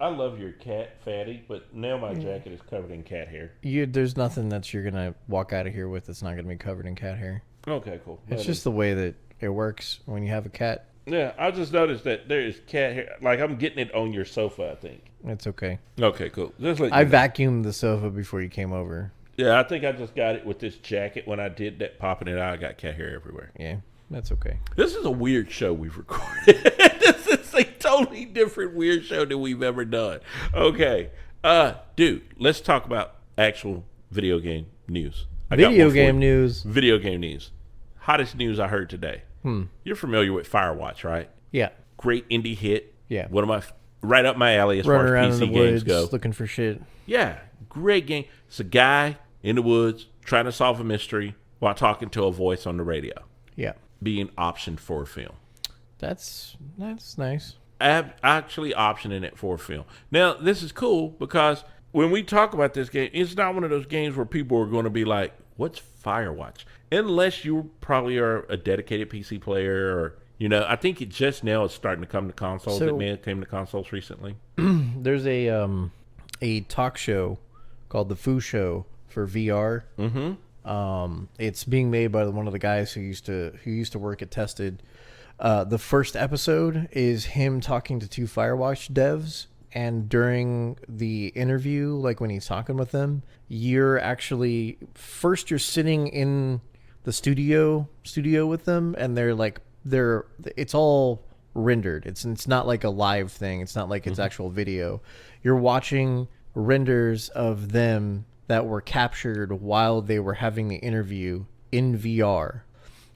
I love your cat, Fatty, but now my jacket is covered in cat hair. There's nothing that you're going to walk out of here with that's not going to be covered in cat hair. Okay, cool. It's just the way that it works when you have a cat. Yeah, I just noticed that there is cat hair. Like, I'm getting it on your sofa, I think. It's okay. Okay, cool. I vacuumed the sofa before you came over. Yeah, I think I just got it with this jacket. When I did that, popping it out, I got cat hair everywhere. Yeah, that's okay. This is a weird show we've recorded. This is a totally different weird show than we've ever done. Okay. Dude, let's talk about actual video game news. Video game news. Hottest news I heard today. You're familiar with Firewatch, right? Yeah. Great indie hit. Yeah. One of my right up my alley as Running far around as in PC the games woods, go. looking for shit. Yeah, great game. It's a guy in the woods trying to solve a mystery while talking to a voice on the radio. Yeah. Being optioned for a film. That's nice. Actually optioning it for a film. Now, this is cool because when we talk about this game, it's not one of those games where people are going to be like, what's Firewatch? Unless you probably are a dedicated PC player or, I think it just now is starting to come to consoles. It may have came to consoles recently. There's a talk show called The Foo Show for VR. Mm-hmm. It's being made by one of the guys who used to work at Tested. The first episode is him talking to two Firewatch devs, and during the interview, like when he's talking with them, you're sitting in the studio with them, and it's all rendered. It's not like a live thing. It's not like it's actual video. You're watching renders of them that were captured while they were having the interview in VR.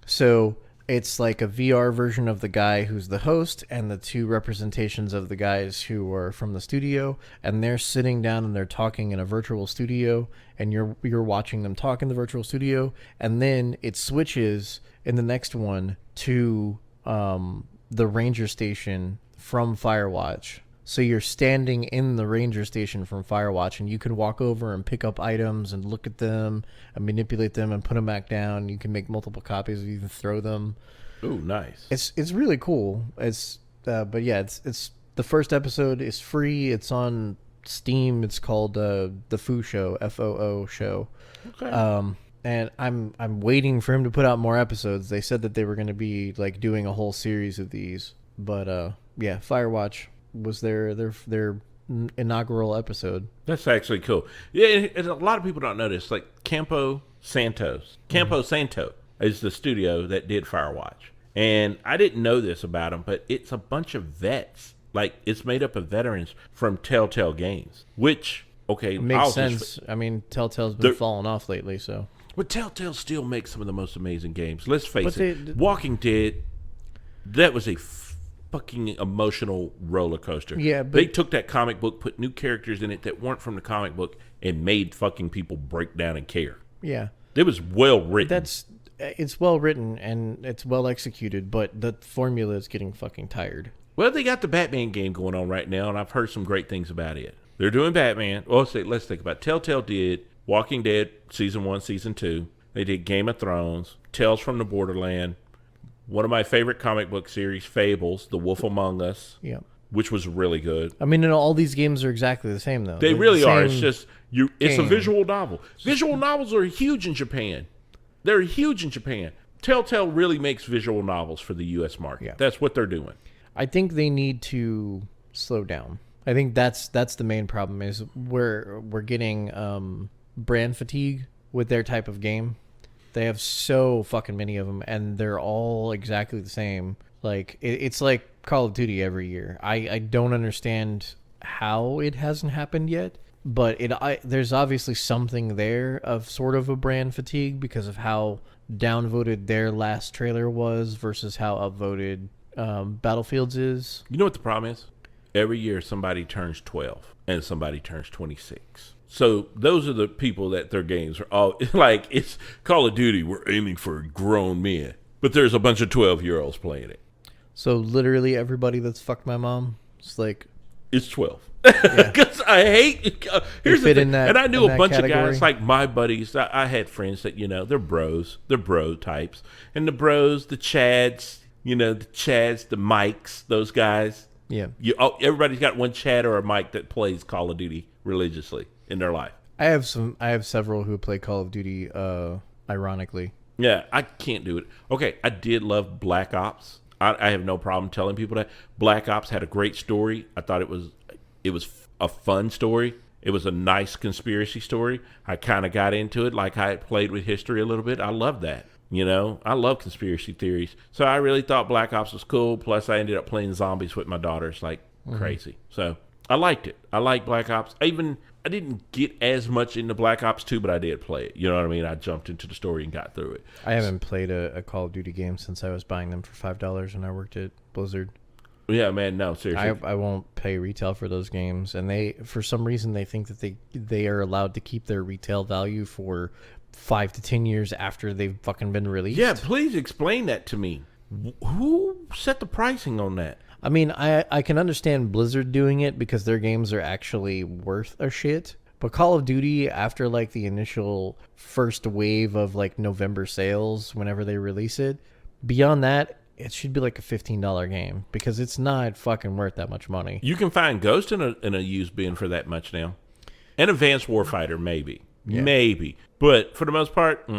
So It's like a VR version of the guy who's the host and the two representations of the guys who are from the studio, and they're sitting down and they're talking in a virtual studio, and you're watching them talk in the virtual studio, and then it switches in the next one to the ranger station from Firewatch. So you're standing in the ranger station from Firewatch, and you can walk over and pick up items and look at them and manipulate them and put them back down. You can make multiple copies, you can throw them. Ooh, nice. It's really cool. But yeah, it's the first episode is free. It's on Steam. It's called The Foo Show, FOO show. Okay. And I'm waiting for him to put out more episodes. They said that they were going to be like doing a whole series of these, but yeah, Firewatch was their inaugural episode. That's actually cool. Yeah, and a lot of people don't know this. Like Campo Santo is the studio that did Firewatch, and I didn't know this about them, but it's a bunch of vets. Like it's made up of veterans from Telltale Games, which it makes sense. I mean, Telltale's been falling off lately, so. But Telltale still makes some of the most amazing games. Let's face it. Walking Dead, that was a fucking emotional roller coaster. Yeah, but they took that comic book, put new characters in it that weren't from the comic book, and made fucking people break down and care. Yeah, it was well written. It's well written and it's well executed, but the formula is getting fucking tired. Well, they got the Batman game going on right now, and I've heard some great things about it. They're doing Batman. Well, let's think about it. Telltale did Walking Dead season 1, season 2. They did Game of Thrones, Tales from the Borderland. One of my favorite comic book series, Fables, The Wolf Among Us, which was really good. I mean, all these games are exactly the same, though. They really are. It's just it's a visual novel. Visual novels are huge in Japan. They're huge in Japan. Telltale really makes visual novels for the U.S. market. Yeah. That's what they're doing. I think they need to slow down. I think that's the main problem is we're getting brand fatigue with their type of game. They have so fucking many of them, and they're all exactly the same. Like it's like Call of Duty every year. I don't understand how it hasn't happened yet, but there's obviously something there of sort of a brand fatigue because of how downvoted their last trailer was versus how upvoted Battlefields is. You know what the problem is? Every year somebody turns 12 and somebody turns 26. So those are the people that their games are all like. It's Call of Duty. We're aiming for grown men, but there's a bunch of 12-year-olds playing it. So literally everybody that's fucked my mom, it's 12. Because I hate. Here's the thing, and I knew a bunch of guys like my buddies. I had friends that they're bros, they're bro types, and the bros, the Chads, the Chads, the Mikes, those guys. Yeah, everybody's got one Chad or a Mike that plays Call of Duty religiously in their life. I have several who play Call of Duty ironically. Yeah, I can't do it. Okay, I did love Black Ops. I have no problem telling people that Black Ops had a great story. I thought it was a fun story. It was a nice conspiracy story. I kind of got into it like I had played with history a little bit. I love that. I love conspiracy theories. So I really thought Black Ops was cool. Plus, I ended up playing zombies with my daughters like crazy. So I liked it. I like Black Ops. I didn't get as much into Black Ops 2, but I did play it. You know what I mean? I jumped into the story and got through it. I haven't played a Call of Duty game since I was buying them for $5 when I worked at Blizzard. Yeah, man, no, seriously. I won't pay retail for those games, and for some reason they think that they are allowed to keep their retail value for 5 to 10 years after they've fucking been released. Yeah, please explain that to me. Who set the pricing on that? I mean, I can understand Blizzard doing it because their games are actually worth a shit. But Call of Duty, after like the initial first wave of like November sales, whenever they release it, beyond that, it should be like a $15 game because it's not fucking worth that much money. You can find Ghost in a used bin for that much now. And Advanced Warfighter, maybe. Yeah. Maybe. But for the most part,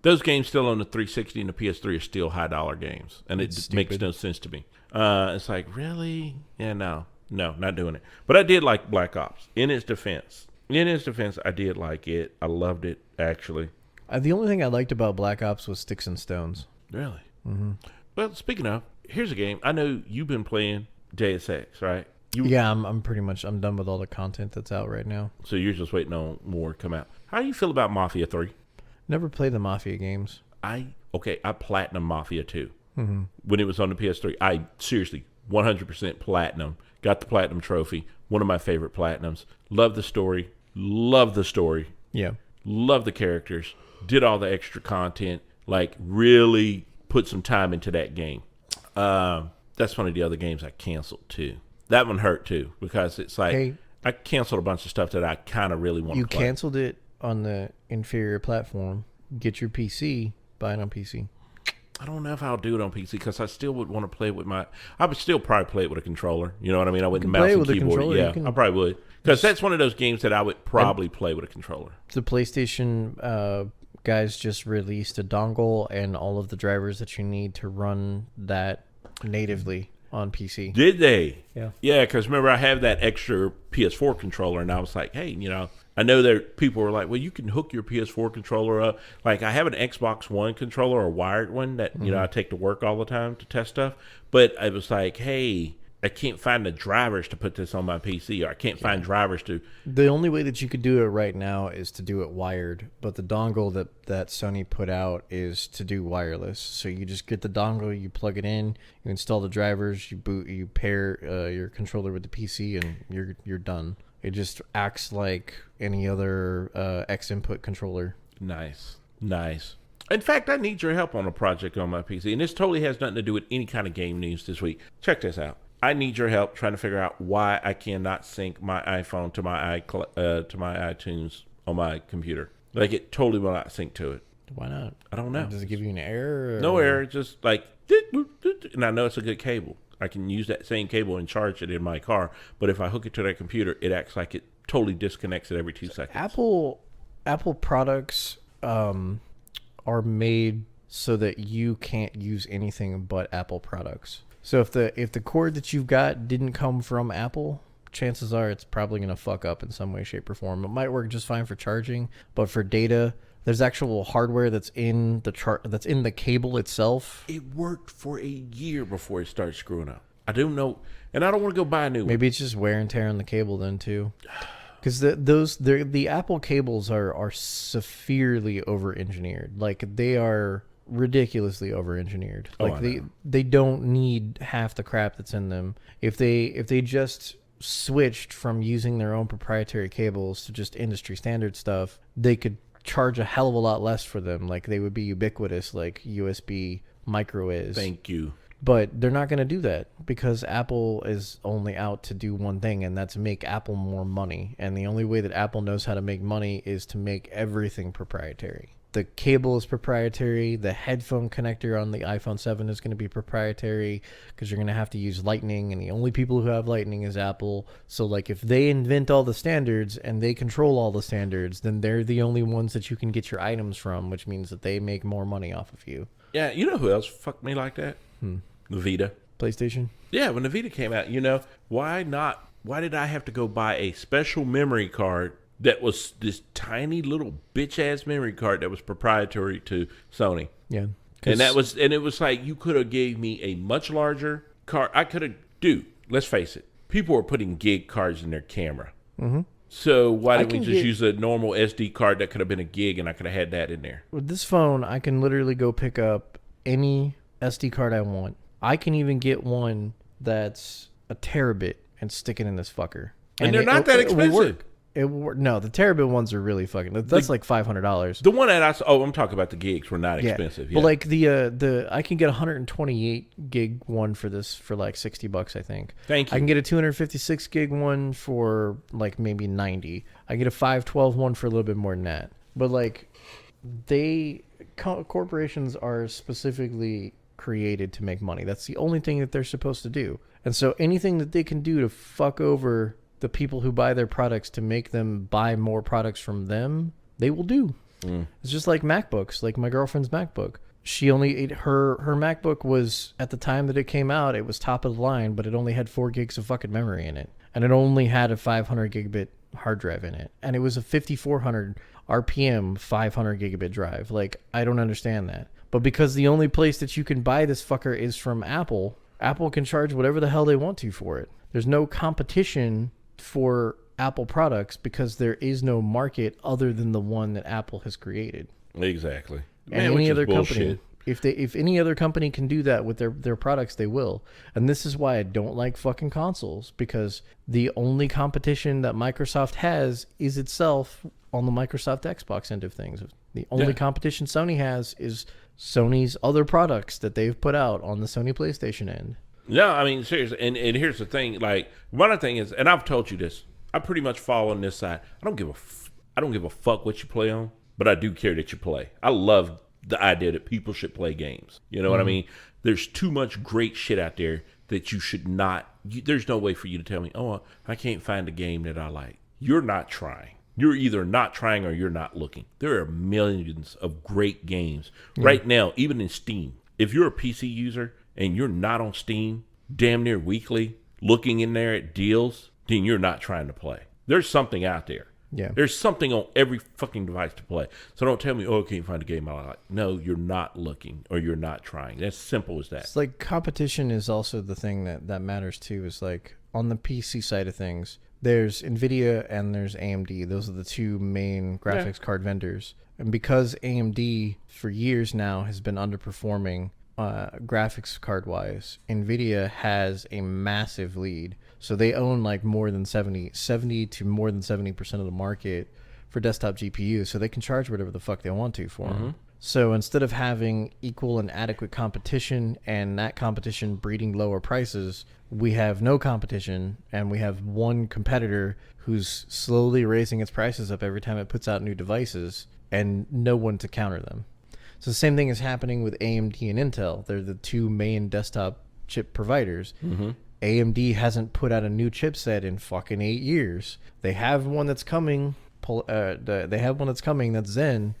those games still on the 360 and the PS3 are still high-dollar games. And it makes no sense to me. It's like, really? Yeah, no, not doing it. But I did like Black Ops. In its defense, I did like it. I loved it, actually. The only thing I liked about Black Ops was Sticks and Stones. Really? Mm-hmm. Well, speaking of, here's a game. I know you've been playing Deus Ex, right? Yeah, I'm pretty much done with all the content that's out right now. So you're just waiting on more to come out. How do you feel about Mafia 3? Never played the Mafia games. I platinum Mafia 2. when it was on the PS3. I seriously 100% platinum. Got the platinum trophy. One of my favorite platinums. Love the story. Love the story. Yeah. Love the characters. Did all the extra content. Like, really put some time into that game. That's one of the other games I canceled, too. That one hurt, too, because it's like, Hey, I canceled a bunch of stuff that I kind of really want to play. You canceled it on the inferior platform. Get your PC, buy it on PC. I don't know if I'll do it on PC because I still would want to play it with I would still probably play it with a controller. You know what I mean? I wouldn't mouse and keyboard. Yeah, I probably would. Because that's one of those games that I would probably play with a controller. The PlayStation guys just released a dongle and all of the drivers that you need to run that natively on PC. Did they? Yeah. Yeah, because remember, I have that extra PS4 controller, and I was like, hey, you know, I know that people were like, well, you can hook your PS4 controller up. Like, I have an Xbox One controller, a wired one that, you know, I take to work all the time to test stuff. But I was like, hey, I can't find the drivers to put this on my PC, or I can't find drivers to. The only way that you could do it right now is to do it wired, but the dongle that Sony put out is to do wireless. So you just get the dongle, you plug it in, you install the drivers, you pair your controller with the PC, and you're done. It just acts like any other X input controller. Nice. In fact, I need your help on a project on my PC, and this totally has nothing to do with any kind of game news this week. Check this out. I need your help trying to figure out why I cannot sync my iPhone to my iTunes on my computer. Like, it totally will not sync to it. Why not? I don't know. Does it give you an error? No error. Just like, and I know it's a good cable. I can use that same cable and charge it in my car. But if I hook it to that computer, it acts like it totally disconnects it every 2 seconds. Apple products are made so that you can't use anything but Apple products. So if the cord that you've got didn't come from Apple, chances are it's probably going to fuck up in some way, shape, or form. It might work just fine for charging, but for data, there's actual hardware that's in the cable itself. It worked for a year before it started screwing up. I don't know, and I don't want to go buy a new one. Maybe it's just wear and tear on the cable then too. Because the Apple cables are severely over-engineered. Like, they are ridiculously over-engineered. Like, they don't need half the crap that's in them. If they just switched from using their own proprietary cables to just industry standard stuff, they could charge a hell of a lot less for them. Like, they would be ubiquitous like USB micro is. Thank you. But they're not going to do that because Apple is only out to do one thing, and that's make Apple more money. And the only way that Apple knows how to make money is to make everything proprietary. The cable is proprietary. The headphone connector on the iPhone 7 is going to be proprietary because you're going to have to use Lightning, and the only people who have Lightning is Apple. So, like, if they invent all the standards and they control all the standards, then they're the only ones that you can get your items from, which means that they make more money off of you. Yeah, you know who else fucked me like that? The Vita. PlayStation? Yeah, when the Vita came out, you know, why did I have to go buy a special memory card that was this tiny little bitch-ass memory card that was proprietary to Sony? Yeah. And it was like, you could have gave me a much larger card. I could have, let's face it, people were putting gig cards in their camera. Mm-hmm. So why didn't we just use a normal SD card that could have been a gig and I could have had that in there? With this phone, I can literally go pick up any SD card I want. I can even get one that's a terabit and stick it in this fucker. And they're not that expensive. No, the terabit ones are really fucking. That's like $500. The one that I'm talking about the gigs were not expensive. Yeah. But like the I can get a 128 gig one for this for like $60, I think. Thank you. I can get a 256 gig one for like maybe 90. I get a 512 one for a little bit more than that. But like, corporations are specifically created to make money. That's the only thing that they're supposed to do. And so anything that they can do to fuck over the people who buy their products to make them buy more products from them, they will do. It's just like MacBooks, like my girlfriend's MacBook. She only her MacBook was, at the time that it came out, it was top of the line, but it only had 4 gigs of fucking memory in it. And it only had a 500 gigabit hard drive in it. And it was a 5400 RPM 500 gigabit drive. Like, I don't understand that. But because the only place that you can buy this fucker is from Apple, Apple can charge whatever the hell they want to for it. There's no competition for Apple products because there is no market other than the one that Apple has created. Exactly. And any other company. If any other company can do that with their products, they will. And this is why I don't like fucking consoles, because the only competition that Microsoft has is itself on the Microsoft Xbox end of things. The only competition Sony has is Sony's other products that they've put out on the Sony PlayStation end. No, I mean, seriously. And here's the thing. Like, one of the things is, and I've told you this, I pretty much fall on this side. I don't give a fuck what you play on, but I do care that you play. I love the idea that people should play games. You know what I mean? There's too much great shit out there that you should not. There's no way for you to tell me, oh, I can't find a game that I like. You're not trying. You're either not trying or you're not looking. There are millions of great games right now, even in Steam. If you're a PC user and you're not on Steam damn near weekly looking in there at deals, then you're not trying to play. There's something out there. Yeah. There's something on every fucking device to play. So don't tell me, oh, I can't find a game I like. No, you're not looking or you're not trying. That's simple as that. It's like competition is also the thing that matters too. Is like on the PC side of things, there's NVIDIA and there's AMD. Those are the two main graphics card vendors. And because AMD for years now has been underperforming graphics card wise, NVIDIA has a massive lead. So they own like more than 70 to more than 70% of the market for desktop GPUs. So they can charge whatever the fuck they want to for them. So instead of having equal and adequate competition and that competition breeding lower prices, we have no competition and we have one competitor who's slowly raising its prices up every time it puts out new devices and no one to counter them. So the same thing is happening with AMD and Intel. They're the two main desktop chip providers. AMD hasn't put out a new chipset in fucking 8 years. They have one that's coming. They have one that's coming that's Zen,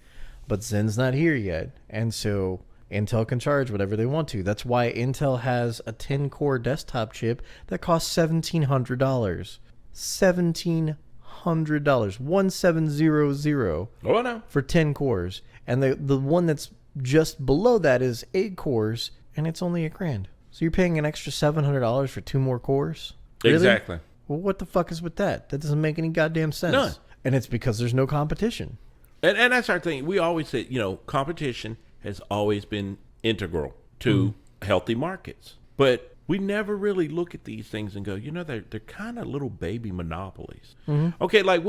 but Zen's not here yet. And so Intel can charge whatever they want to. That's why Intel has a 10-core desktop chip that costs $1,700. $1,700. 1700. Oh, no. For 10 cores. And the one that's just below that is 8 cores, and it's only $1,000. So you're paying an extra $700 for 2 more cores? Really? Exactly. Well, what the fuck is with that? That doesn't make any goddamn sense. None. And it's because there's no competition. And that's our thing. We always say, competition has always been integral to healthy markets. But we never really look at these things and go, they're kind of little baby monopolies. Okay, like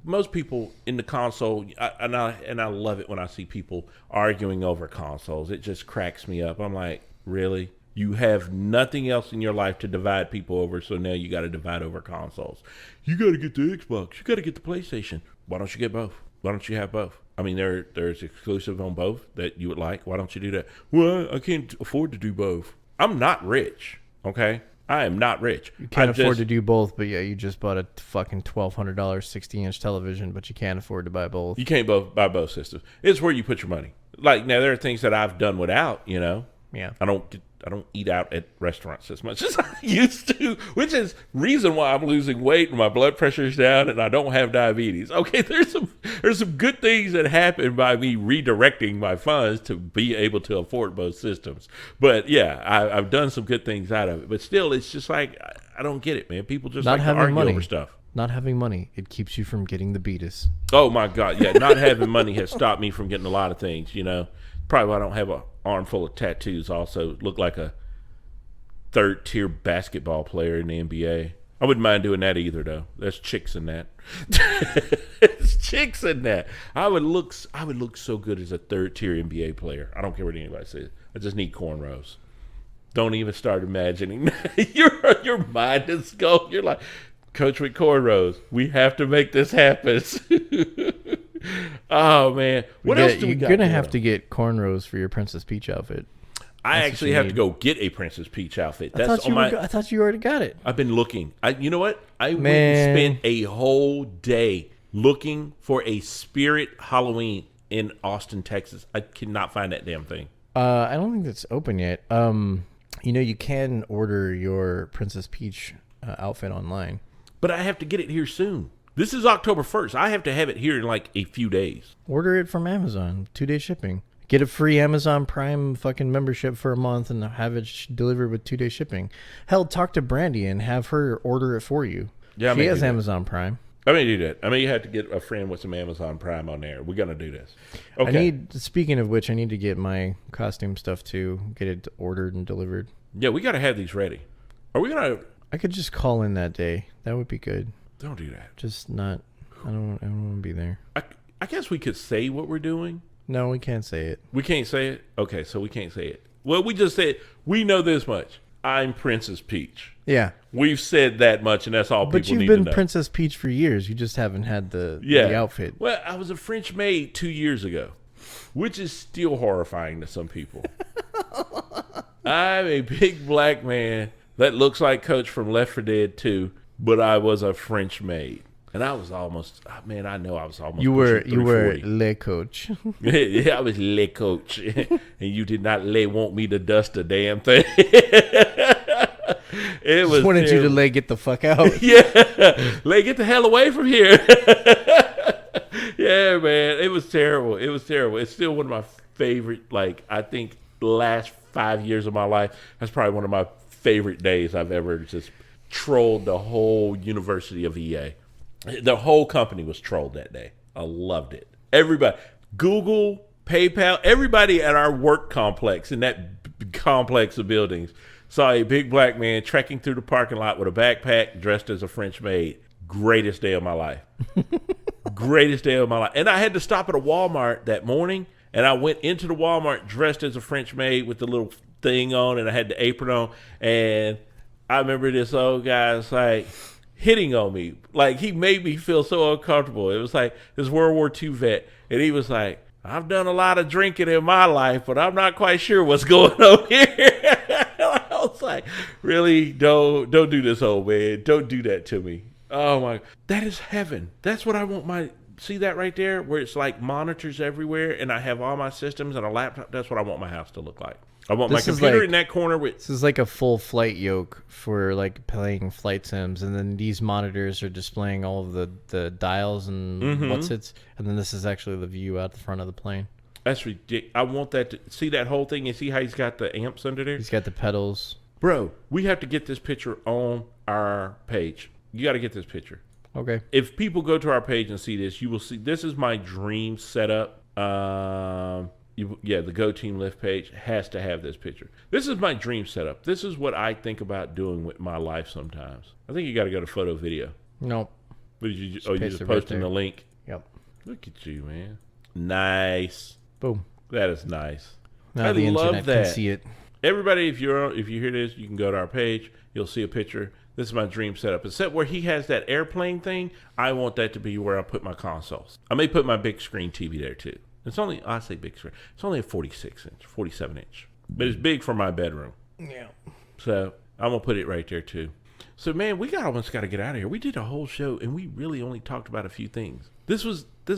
most people in the console, and I love it when I see people arguing over consoles. It just cracks me up. I'm like, really? You have nothing else in your life to divide people over, so now you got to divide over consoles. You got to get the Xbox. You got to get the PlayStation. Why don't you get both? Why don't you have both? I mean, there's exclusive on both that you would like. Why don't you do that? Well, I can't afford to do both. I'm not rich, okay? I am not rich. You can't afford to do both, but yeah, you just bought a fucking $1,200 60-inch television, but you can't afford to buy both. You can't buy both systems. It's where you put your money. Like, now, there are things that I've done without, Yeah. I don't eat out at restaurants as much as I used to, which is reason why I'm losing weight and my blood pressure is down and I don't have diabetes. Okay, there's some good things that happen by me redirecting my funds to be able to afford both systems. But yeah, I've done some good things out of it. But still, it's just like, I don't get it, man. People just like to argue over stuff. Not having money, it keeps you from getting the beatus. Oh my God, yeah. Not having money has stopped me from getting a lot of things, Probably why I don't have an arm full of tattoos. Also look like a third-tier basketball player in the NBA. I wouldn't mind doing that either, though. There's chicks in that. There's chicks in that. I would look so good as a third-tier NBA player. I don't care what anybody says. I just need cornrows. Don't even start imagining. Your mind is going. You're like, Coach with cornrows. We have to make this happen. Oh man, what else do we got? You're gonna have to get cornrows for your Princess Peach outfit. I actually have to go get a Princess Peach outfit. I thought you already got it. I've been looking. You know what? I went and spent a whole day looking for a Spirit Halloween in Austin, Texas. I cannot find that damn thing. I don't think that's open yet. You can order your Princess Peach outfit online, but I have to get it here soon. This is October 1st. I have to have it here in like a few days. Order it from Amazon. 2-day shipping. Get a free Amazon Prime fucking membership for a month and have it delivered with 2-day shipping. Hell, talk to Brandy and have her order it for you. Yeah, she has Amazon Prime. I may do that. I may have to get a friend with some Amazon Prime on there. We're going to do this. Okay. Speaking of which, I need to get my costume stuff too. Get it ordered and delivered. Yeah, we got to have these ready. Are we going to... I could just call in that day. That would be good. Don't do that. Just not... I don't want to be there. I guess we could say what we're doing. No, we can't say it. We can't say it? Okay, so we can't say it. Well, we just said, we know this much. I'm Princess Peach. Yeah. We've said that much, and that's all people need to know. But you've been Princess Peach for years. You just haven't had the outfit. Well, I was a French maid 2 years ago, which is still horrifying to some people. I'm a big black man that looks like Coach from Left 4 Dead 2, but I was a French maid. And I was almost, man, I know I was almost You were le coach. Yeah, I was le coach. And you did not want me to dust a damn thing. It was wanted you to get the fuck out. Yeah, get the hell away from here. Yeah, man, it was terrible. It was terrible. It's still one of my favorite, I think the last 5 years of my life, that's probably one of my favorite days I've ever just trolled the whole University of EA. The whole company was trolled that day. I loved it. Everybody, Google, PayPal, everybody at our work complex, in that complex of buildings, saw a big black man trekking through the parking lot with a backpack dressed as a French maid. Greatest day of my life. Greatest day of my life. And I had to stop at a Walmart that morning, and I went into the Walmart dressed as a French maid with the little thing on, and I had the apron on, and I remember this old guy hitting on me. He made me feel so uncomfortable. It was like this World War II vet, and he was like, I've done a lot of drinking in my life, but I'm not quite sure what's going on here. I was like, really? Don't do this, old man. Don't do that to me. Oh my, that is heaven. That's what I want see that right there where it's monitors everywhere and I have all my systems and a laptop? That's what I want my house to look like. I want my computer in that corner with... This is like a full flight yoke for playing flight sims, and then these monitors are displaying all of the dials and what's-its, and then this is actually the view out the front of the plane. That's ridiculous. I want that to... See that whole thing and see how he's got the amps under there? He's got the pedals. Bro, we have to get this picture on our page. You got to get this picture. Okay. If people go to our page and see this, you will see... This is my dream setup. The Go Team Lift page has to have this picture. This is my dream setup. This is what I think about doing with my life sometimes. I think you got to go to photo video. Nope. What did you? You're just posting the link. Yep. Look at you, man. Nice. Boom. That is nice. Now the internet can see it. Everybody, if you hear this, you can go to our page. You'll see a picture. This is my dream setup. Except where he has that airplane thing, I want that to be where I put my consoles. I may put my big screen TV there too. It's only, I say big screen, it's only a 46-inch, 47-inch. But it's big for my bedroom. Yeah. So I'm going to put it right there too. So, man, we almost got to get out of here. We did a whole show, and we really only talked about a few things. This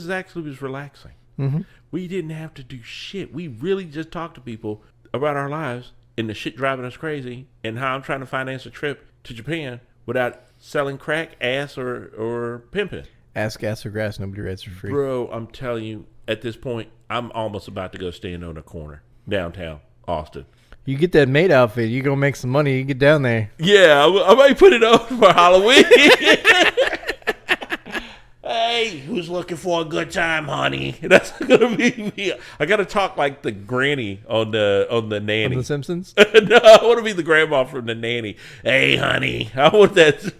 actually was relaxing. Mm-hmm. We didn't have to do shit. We really just talked to people about our lives and the shit driving us crazy and how I'm trying to finance a trip to Japan without selling crack, ass, or pimping. Ass, gas, or grass, nobody rides for free. Bro, I'm telling you, at this point, I'm almost about to go stand on a corner downtown Austin. You get that maid outfit, you gonna make some money. You get down there. Yeah, I might put it on for Halloween. Hey, who's looking for a good time, honey? That's gonna be me. I gotta talk like the granny on the nanny. On The Simpsons? No, I want to be the grandma from the nanny. Hey, honey, I want that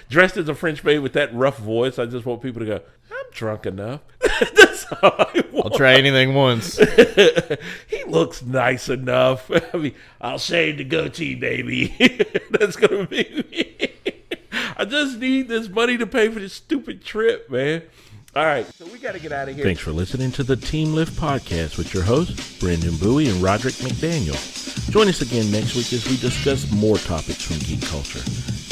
dressed as a French maid with that rough voice. I just want people to go, I'm drunk enough. That's all I want. I'll try anything once. He looks nice enough. I mean, I'll shave the goatee, baby. That's gonna be me. I just need this money to pay for this stupid trip, man. All right, so we got to get out of here. Thanks for listening to the Team Lift Podcast with your hosts, Brendan Bowie and Roderick McDaniel. Join us again next week as we discuss more topics from geek culture.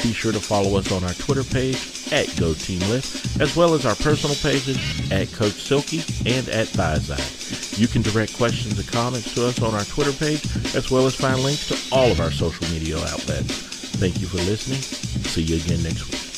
Be sure to follow us on our Twitter page at GoTeamLift, as well as our personal pages at Coach Silky and at Thizide. You can direct questions and comments to us on our Twitter page, as well as find links to all of our social media outlets. Thank you for listening. See you again next week.